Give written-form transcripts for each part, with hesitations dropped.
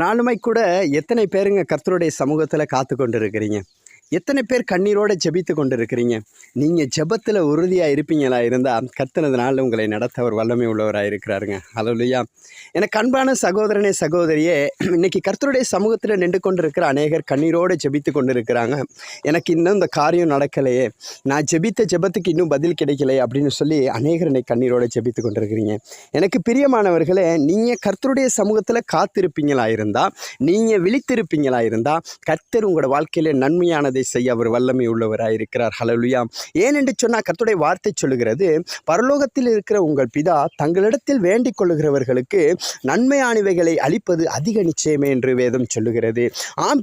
நாளுமை கூட எத்தனை பேருங்க கர்த்தருடைய சமூகத்தில் காத்து கொண்டு இருக்கிறீங்க? எத்தனை பேர் கண்ணீரோடு ஜெபித்து கொண்டு இருக்கிறீங்க? நீங்கள் ஜெபத்தில் உறுதியாக இருப்பீங்களா இருந்தால் கர்த்தனது நாளில் உங்களை நடத்த ஒரு வல்லமை உள்ளவராக இருக்கிறாருங்க. ஹல்லேலூயா. எனக்கு அன்பான சகோதரனே சகோதரியே, இன்னைக்கு கர்த்தருடைய சமூகத்தில் நின்று கொண்டு இருக்கிற அநேகர் கண்ணீரோடு ஜெபித்து கொண்டு இருக்கிறாங்க. எனக்கு இன்னும் இந்த காரியம் நடக்கலையே, நான் ஜெபித்த ஜெபத்துக்கு இன்னும் பதில் கிடைக்கலையே அப்படின்னு சொல்லி அநேகர் இன்னைக்கு கண்ணீரோடு ஜெபித்து கொண்டு இருக்கிறீங்க. எனக்கு பிரியமானவர்களே, நீங்கள் கர்த்தருடைய சமூகத்தில் காத்திருப்பீங்களா இருந்தால், நீங்கள் விழித்திருப்பீங்களா இருந்தால், கர்த்தர் உங்களோட வாழ்க்கையில் நன்மையானது செய்ய அவர் வல்லமை உள்ளவராய் இருக்கிறார். ஹல்லேலூயா. ஏனென்று சொன்னால் கர்த்தருடைய வார்த்தை சொல்லுகிறது, பரலோகத்தில் இருக்கிற உங்கள் பிதா தங்களிடத்தில் வேண்டிக் கொள்ளுகிறவர்களுக்கு நன்மையானவைகளை அளிப்பது அதிக நிச்சயமே என்று வேதம் சொல்லுகிறது.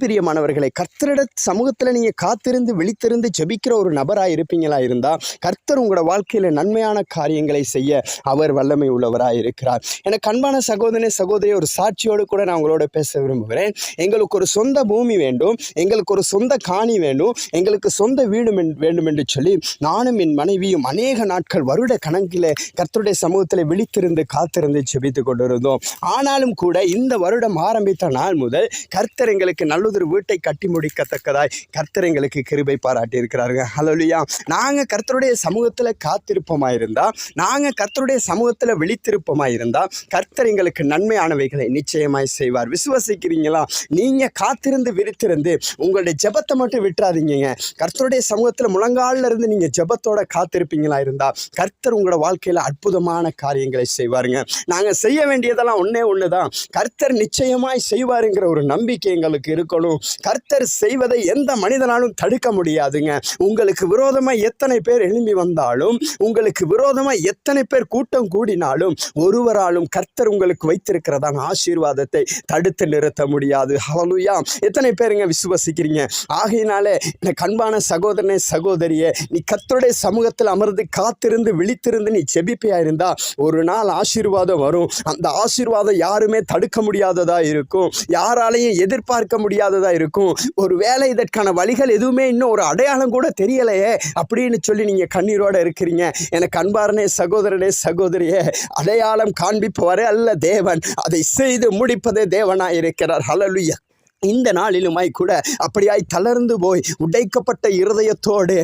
பிரியமானவர்களை, கர்த்தரிட சமூகத்தில் நீங்கள் காத்திருந்து விழித்திருந்து ஜெபிக்கிற ஒரு நபராக இருப்பீங்களா இருந்தால், கர்த்தர் உங்களோட வாழ்க்கையில் நன்மையான காரியங்களை செய்ய அவர் வல்லமை உள்ளவராக இருக்கிறார். எனக்கு அன்பான சகோதரனே சகோதரி, ஒரு சாட்சியோடு கூட நான் உங்களோட பேச விரும்புகிறேன். எங்களுக்கு ஒரு சொந்த பூமி வேண்டும், எங்களுக்கு ஒரு சொந்த காணி வேண்டும், எங்களுக்கு சொந்த வீடு வேண்டும் என்று சொல்லி நானும் என் மனைவியும் அநேக நாட்கள் வருட கணக்கில் கர்த்தருடைய சமூகத்தில் விழித்திருந்து காத்திருந்து ஜெபித்து கொண்டிருந்தோம். ஆனாலும் கூட இந்த வருடம் ஆரம்பித்த நாள் முதல் கர்த்தர் எங்களுக்கு நல்லதொரு வீட்டை கட்டி முடிக்கத்தக்கதாய் கர்த்தர் எங்களுக்கு கிருபை பாராட்டி இருக்கிறாருங்க. ஹல்லேலூயா. நாங்கள் கர்த்தருடைய சமூகத்தில் காத்திருப்போமாயிருந்தா, நாங்கள் கர்த்தருடைய சமூகத்தில் விழித்திருப்போமாயிருந்தா, கர்த்தர் எங்களுக்கு நன்மையானவைகளை நிச்சயமாய் செய்வார். விசுவாசிக்கிறீங்களா? நீங்கள் காத்திருந்து விழித்திருந்து உங்களுடைய ஜெபத்தை மட்டும் விட்டுறாதீங்க. கர்த்தருடைய சமூகத்தில் முழங்காலில் இருந்து நீங்கள் ஜெபத்தோட காத்திருப்பீங்களா இருந்தால், கர்த்தர் உங்களோட வாழ்க்கையில் அற்புதமான காரியங்களை செய்வாருங்க. நாங்கள் செய்ய வேண்டியதெல்லாம் ஒன்று தான், கர்த்தர் நிச்சயமாய் செய்வாருங்கிற ஒரு நம்பிக்கை எங்களுக்கு இருக்கணும். கர்த்தர் செய்வதை எந்த மனிதனாலும் தடுக்க முடியாதுங்க. உங்களுக்கு விரோதமாக எத்தனை பேர் எழும்பி வந்தாலும், உங்களுக்கு விரோதமாக எத்தனை பேர் கூட்டம் கூடினாலும், ஒருவராலும் கர்த்தர் உங்களுக்கு வைத்திருக்கிறதான ஆசீர்வாதத்தை தடுத்து நிறுத்த முடியாது. ஹல்லேலூயா. எத்தனை பேருங்க விசுவாசிக்கிறீங்க? ஆகையினாலே அன்பான சகோதரனே சகோதரியே, நீ கர்த்தருடைய சமூகத்தில் அமர்ந்து காத்திருந்து விழித்திருந்து நீ ஜெபிப்பையா இருந்தா, ஒரு நாள் ஆசீர்வாதம் வரும். அந்த ஆசீர்வாதம் யாருமே தடுக்க முடியாததா இருக்கும், யாராலையும் எதிர்பார்க்க முடியாததா இருக்கும். ஒரு வேளை இதற்கான வழிகள் எதுவுமே இன்னும் ஒரு அடையாளம் கூட தெரியலையே அப்படின்னு சொல்லி நீங்க கண்ணீரோட இருக்கிறீங்க. எனக்கு அன்பாரனே சகோதரனே சகோதரியே, அடையாளம் காண்பிப்பவரே அல்ல தேவன், அதை செய்து முடிப்பதே தேவனாய் இருக்கிறார். ஹல்லேலூயா. இந்த நாளிலுமாய் கூட அப்படியாய் தளர்ந்து போய் உடைக்கப்பட்ட இருதயத்தோடு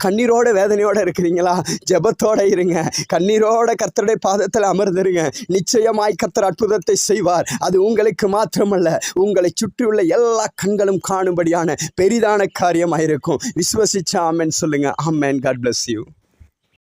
கண்ணீரோட வேதனையோடு இருக்கிறீங்களா? ஜெபத்தோடு இருங்க, கண்ணீரோட கர்த்தருடைய பாதத்தில் அமர்ந்துருங்க. நிச்சயமாய் கர்த்தர் அற்புதத்தை செய்வார். அது உங்களுக்கு மாத்திரமல்ல, உங்களை சுற்றியுள்ள எல்லா கண்களும் காணும்படியான பெரிதான காரியமாயிருக்கும். விசுவசிச்சா ஆமென் சொல்லுங்க. ஆமென். God bless you.